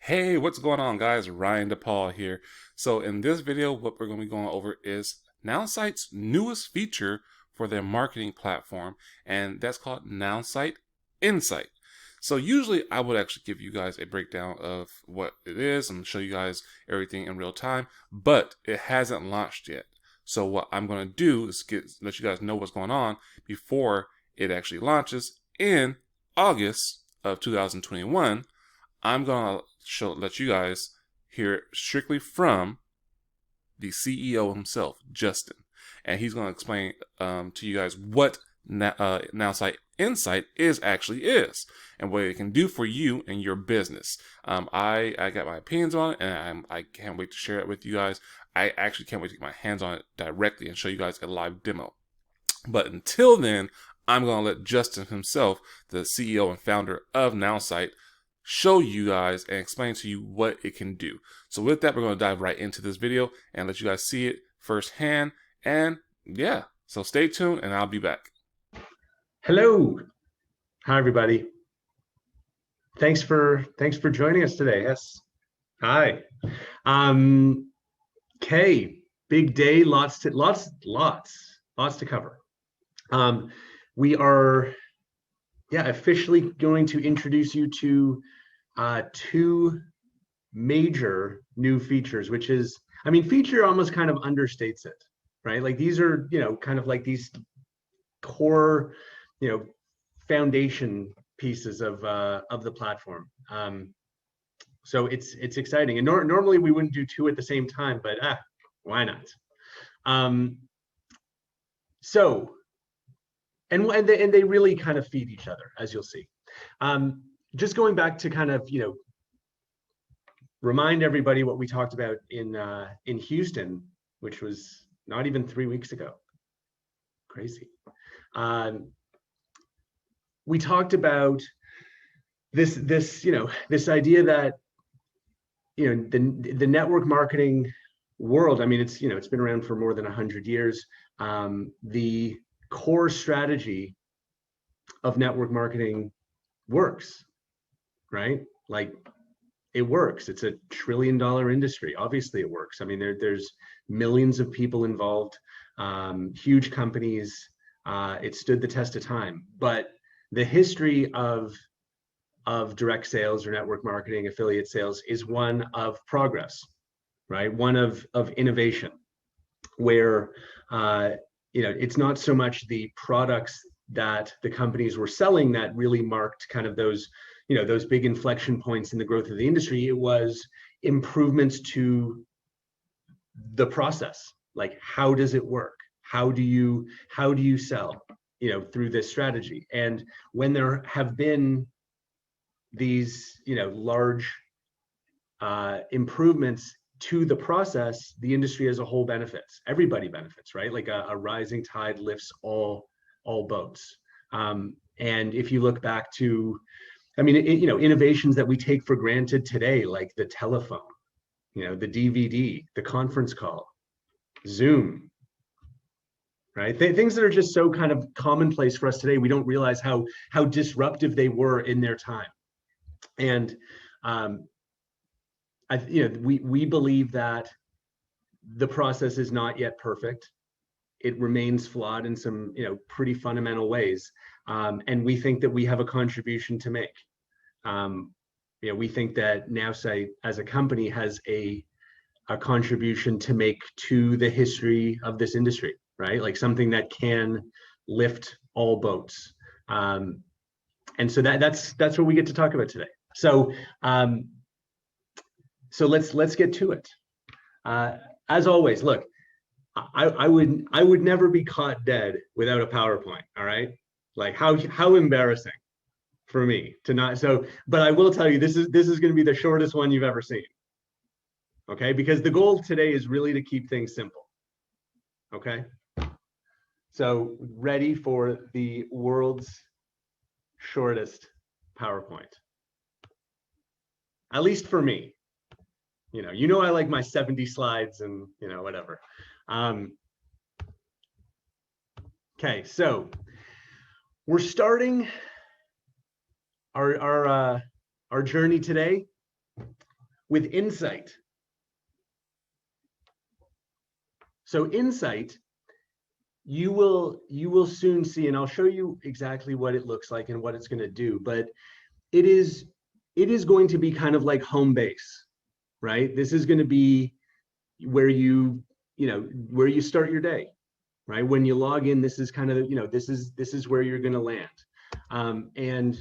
Hey, what's going on, guys? Ryan DePaul here. So in this video, what we're going to be going over is Nowsite's newest feature for their marketing platform, and that's called Nowsite Insite. So usually I would actually give you guys a breakdown of what it is and show you guys everything in real time, but it hasn't launched yet. So what I'm going to do is let you guys know what's going on before it actually launches in August of 2021. I'm gonna let you guys hear it strictly from the CEO himself, Justin, and he's gonna explain to you guys what Nowsite Insight actually is and what it can do for you and your business. I got my opinions on it, and I can't wait to share it with you guys. I actually can't wait to get my hands on it directly and show you guys a live demo. But until then, I'm going to let Justin himself, the CEO and founder of Nowsite, show you guys and explain to you what it can do. So with that, we're going to dive right into this video and let you guys see it firsthand. And yeah, so stay tuned and I'll be back. Hello. Hi, everybody. Thanks for joining us today. Yes. Hi. Okay. Big day. Lots to cover. We are, officially going to introduce you to two major new features, which is, feature almost kind of understates it, right? Like these are, kind of like these core, foundation pieces of the platform. So it's exciting, and normally we wouldn't do two at the same time, but why not? So, and they really kind of feed each other, as you'll see. Just going back to kind of remind everybody what we talked about in Houston, which was not even 3 weeks ago. Crazy. We talked about this idea that the network marketing world. It's been around for more than 100 years. The core strategy of network marketing works, right? Like it works. It's $1 trillion industry. Obviously, it works. There's millions of people involved, huge companies. It stood the test of time, but the history of direct sales or network marketing, affiliate sales, is one of progress, right? One of innovation, where it's not so much the products that the companies were selling that really marked kind of those big inflection points in the growth of the industry. It was improvements to the process. Like, how does it work? How do you sell through this strategy? And when there have been these large improvements to the process, the industry as a whole benefits. Everybody benefits, right? Like a rising tide lifts all boats. And if you look back to innovations that we take for granted today, like the telephone, the DVD, the conference call, Zoom, right? Things that are just so kind of commonplace for us today, we don't realize how disruptive they were in their time. And we believe that the process is not yet perfect. It remains flawed in some pretty fundamental ways, and we think that we have a contribution to make. We think that Nowsite as a company has a contribution to make to the history of this industry, right? Like something that can lift all boats. And so that's what we get to talk about today. So let's get to it. As always, look, I would never be caught dead without a PowerPoint. All right, like how embarrassing for me to not. But I will tell you, this is going to be the shortest one you've ever seen. Okay, because the goal today is really to keep things simple. Okay, so ready for the world's shortest PowerPoint, at least for me. I like my 70 slides and whatever. Okay, so we're starting our journey today with Insight. So Insight, you will soon see, and I'll show you exactly what it looks like and what it's going to do, but it is going to be kind of like home base, right? This is going to be where where you start your day, right? When you log in, this is kind of, this is where you're going to land. And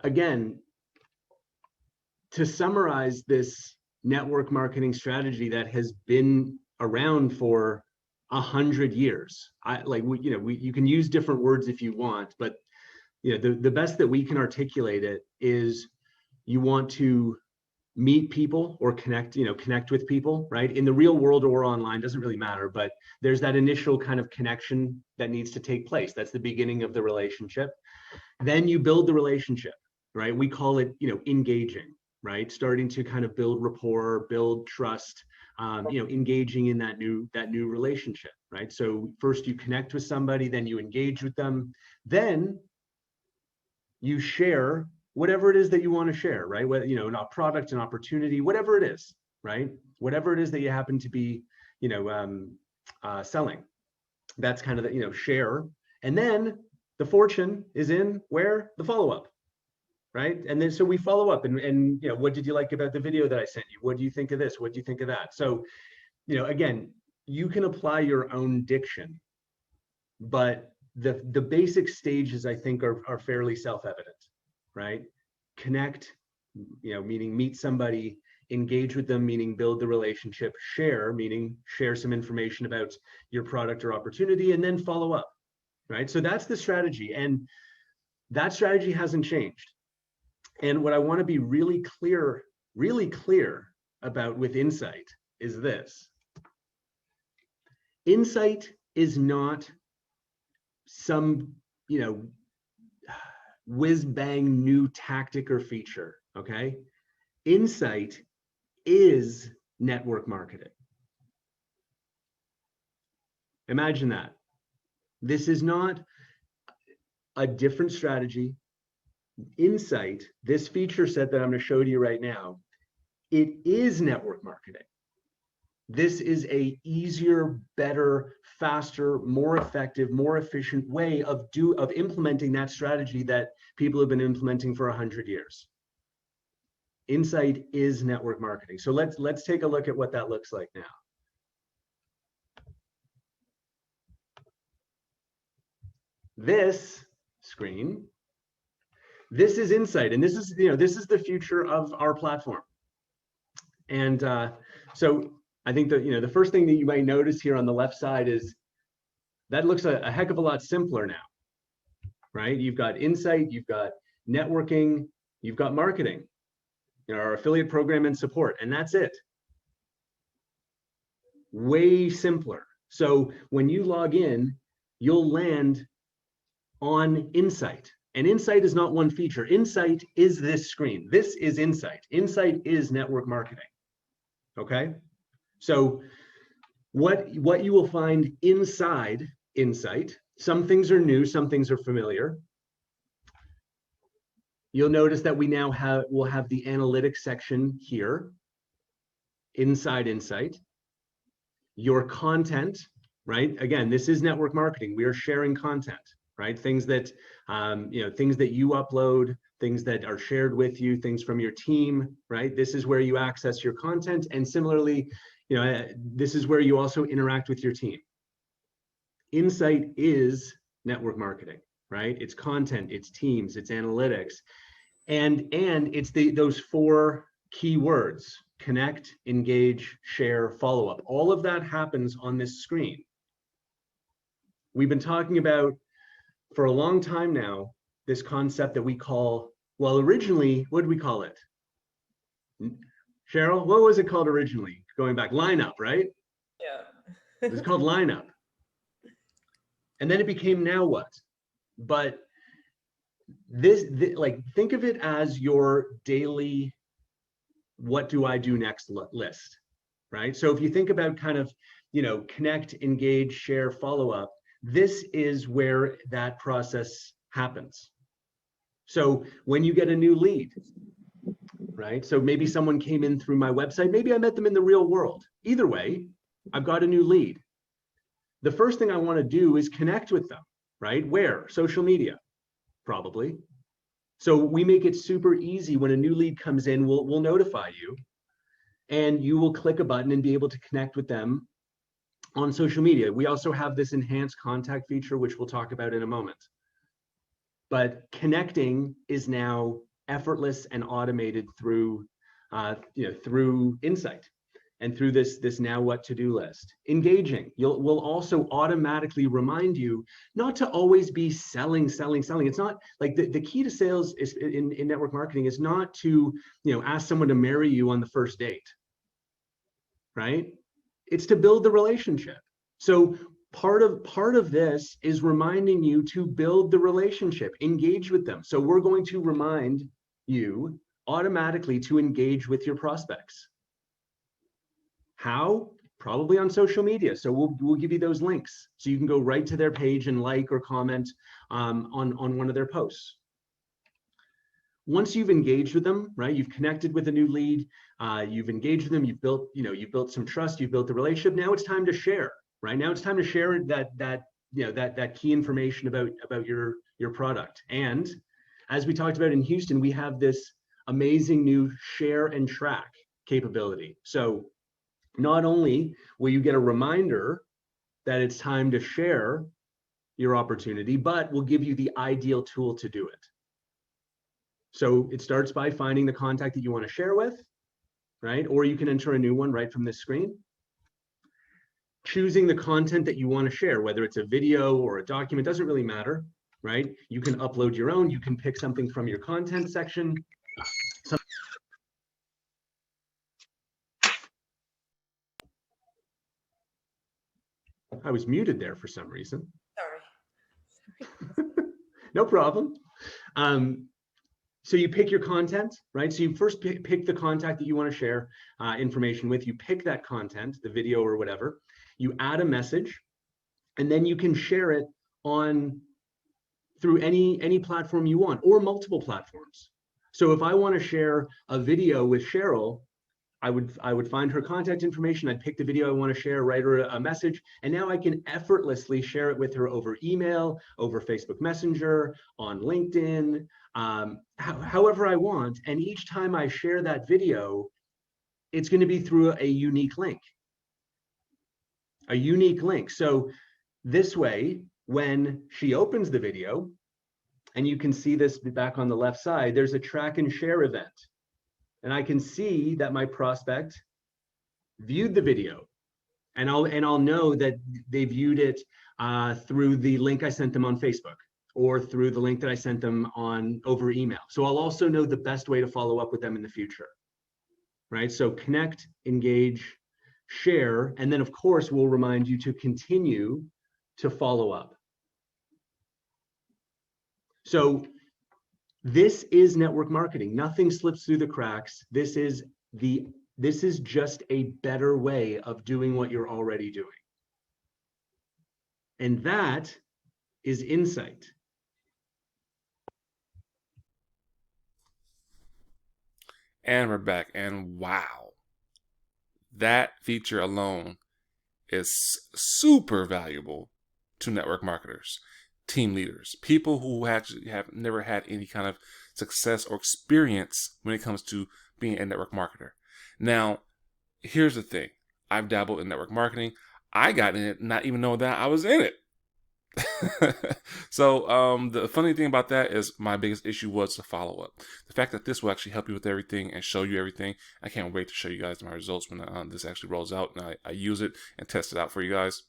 again, to summarize this network marketing strategy that has been around for 100 years, you can use different words if you want, but the best that we can articulate it is you want to meet people or connect with people, right? In the real world or online, doesn't really matter, but there's that initial kind of connection that needs to take place. That's the beginning of the relationship. Then you build the relationship, right? We call it, engaging, right? Starting to kind of build rapport, build trust, engaging in that new relationship, right? So first you connect with somebody, then you engage with them, then you share whatever it is that you want to share, right? Whether, a product, an opportunity, whatever it is, right? Whatever it is that you happen to be, selling. That's kind of the, share. And then the fortune is in where? The follow-up, right? And then, so we follow up and what did you like about the video that I sent you? What do you think of this? What do you think of that? So, again, you can apply your own diction, but the basic stages, I think, are fairly self-evident, right? Connect, meaning meet somebody, engage with them, meaning build the relationship, share, meaning share some information about your product or opportunity, and then follow up, right? So that's the strategy, and that strategy hasn't changed. And what I want to be really clear about with Insight is this. Insight is not some, whiz bang new tactic or feature, okay? Insight is network marketing. Imagine that. This is not a different strategy. Insight, this feature set that I'm going to show to you right now, it is network marketing. This is a easier, better, faster, more effective, more efficient way of implementing that strategy that people have been implementing for 100 years. Insight is network marketing. So let's take a look at what that looks like now. This screen, this is Insight, and this is the future of our platform. And so I think that the first thing that you might notice here on the left side is that looks a heck of a lot simpler now, right? You've got Insight, you've got networking, you've got marketing, our affiliate program and support, and that's it. Way simpler. So when you log in, you'll land on Insight. And Insight is not one feature. Insight is this screen. This is Insight. Insight is network marketing. Okay? So what you will find inside Insight, some things are new, some things are familiar. You'll notice that we'll have the analytics section here inside Insight. Your content, right? Again, this is network marketing. We are sharing content, right? Things that things that you upload, things that are shared with you, things from your team, right? This is where you access your content, and similarly, this is where you also interact with your team. Insight is network marketing, right? It's content, it's teams, it's analytics, and it's those four key words: connect, engage, share, follow up. All of that happens on this screen. We've been talking about for a long time now this concept that we call, well, originally, what did we call it? Cheryl, what was it called originally? Going back, lineup, right? Yeah. It was called lineup. And then it became now what? But this, like, think of it as your daily what do I do next list, right? So if you think about kind of, connect, engage, share, follow up, this is where that process happens. So when you get a new lead, right? So maybe someone came in through my website. Maybe I met them in the real world. Either way, I've got a new lead. The first thing I want to do is connect with them, right? Where? Social media, probably. So we make it super easy. When a new lead comes in, we'll notify you, and you will click a button and be able to connect with them on social media. We also have this enhanced contact feature, which we'll talk about in a moment. But connecting is now effortless and automated through through Insight and through this now what to do list. Engaging, we'll also automatically remind you not to always be selling. It's not like the key to sales is in network marketing is not to ask someone to marry you on the first date, right? It's to build the relationship. So part of this is reminding you to build the relationship, engage with them. So we're going to remind you automatically to engage with your prospects. How? Probably on social media. So we'll give you those links so you can go right to their page and like or comment on one of their posts. Once you've engaged with them, right? You've connected with a new lead, you've engaged with them, you've built some trust, you've built the relationship. Now it's time to share, right? Now it's time to share that key information about your product. And as we talked about in Houston, we have this amazing new share and track capability. So not only will you get a reminder that it's time to share your opportunity, but we'll give you the ideal tool to do it. So it starts by finding the contact that you want to share with, right? Or you can enter a new one right from this screen. Choosing the content that you want to share, whether it's a video or a document, doesn't really matter, right? You can upload your own, you can pick something from your content section. I was muted there for some reason. Sorry. No problem. So you pick your content, right? So you first pick the contact that you want to share information with. You pick that content, the video or whatever. You add a message, and then you can share it through any platform you want, or multiple platforms. So if I want to share a video with Cheryl, I would find her contact information. I'd pick the video I want to share, write her a message, and now I can effortlessly share it with her over email, over Facebook Messenger, on LinkedIn, however I want. And each time I share that video, it's going to be through a unique link. So this way, when she opens the video, and you can see this back on the left side, there's a track and share event. And I can see that my prospect viewed the video, and I'll know that they viewed it through the link I sent them on Facebook, or through the link that I sent them over email. So I'll also know the best way to follow up with them in the future, right? So connect, engage, share, and then of course we'll remind you to continue to follow up. So this is network marketing. Nothing slips through the cracks. This is just a better way of doing what you're already doing. And that is Insight. And we're back. And wow, that feature alone is super valuable to network marketers, team leaders, people who actually have never had any kind of success or experience when it comes to being a network marketer. Now, here's the thing. I've dabbled in network marketing. I got in it not even knowing that I was in it. So the funny thing about that is my biggest issue was the follow-up. The fact that this will actually help you with everything and show you everything. I can't wait to show you guys my results when this actually rolls out and I use it and test it out for you guys.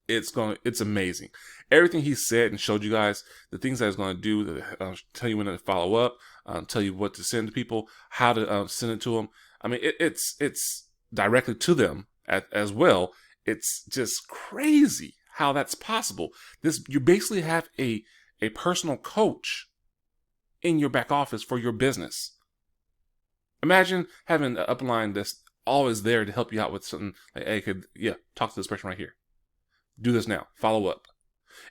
It's amazing. Everything he said and showed you guys, the things that it's going to do, tell you when to follow up, tell you what to send to people, how to send it to them. I mean, it's directly to them as well. It's just crazy how that's possible. You basically have a personal coach in your back office for your business. Imagine having an upline that's always there to help you out with something. Like, hey, talk to this person right here. Do this now. Follow up.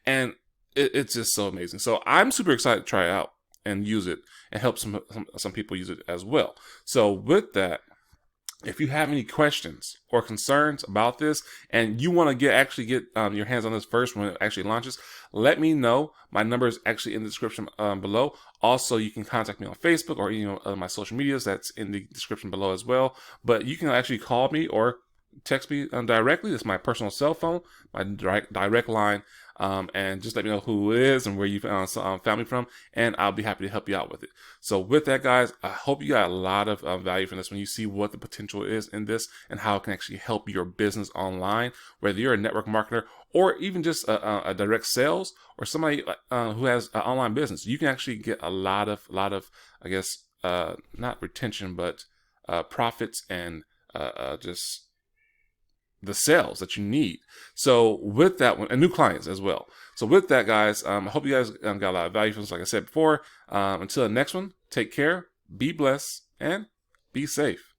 And it's just so amazing. So I'm super excited to try it out. and use it and help some people use it as well. So with that, if you have any questions or concerns about this and you want to actually get your hands on this first when it actually launches, let me know. My number is actually in the description below. Also, you can contact me on Facebook or my social medias. That's in the description below as well. But you can actually call me or text me directly. It's my personal cell phone, my direct line. And just let me know who it is and where you found me from, and I'll be happy to help you out with it. So with that, guys, I hope you got a lot of value from this when you see what the potential is in this and how it can actually help your business online, whether you're a network marketer or even just a direct sales or somebody who has an online business. You can actually get a lot of I guess, not retention, but profits and just the sales that you need. So with that one, and new clients as well. So with that, guys, I hope you guys got a lot of value from this, like I said before. Until the next one, take care, be blessed, and be safe.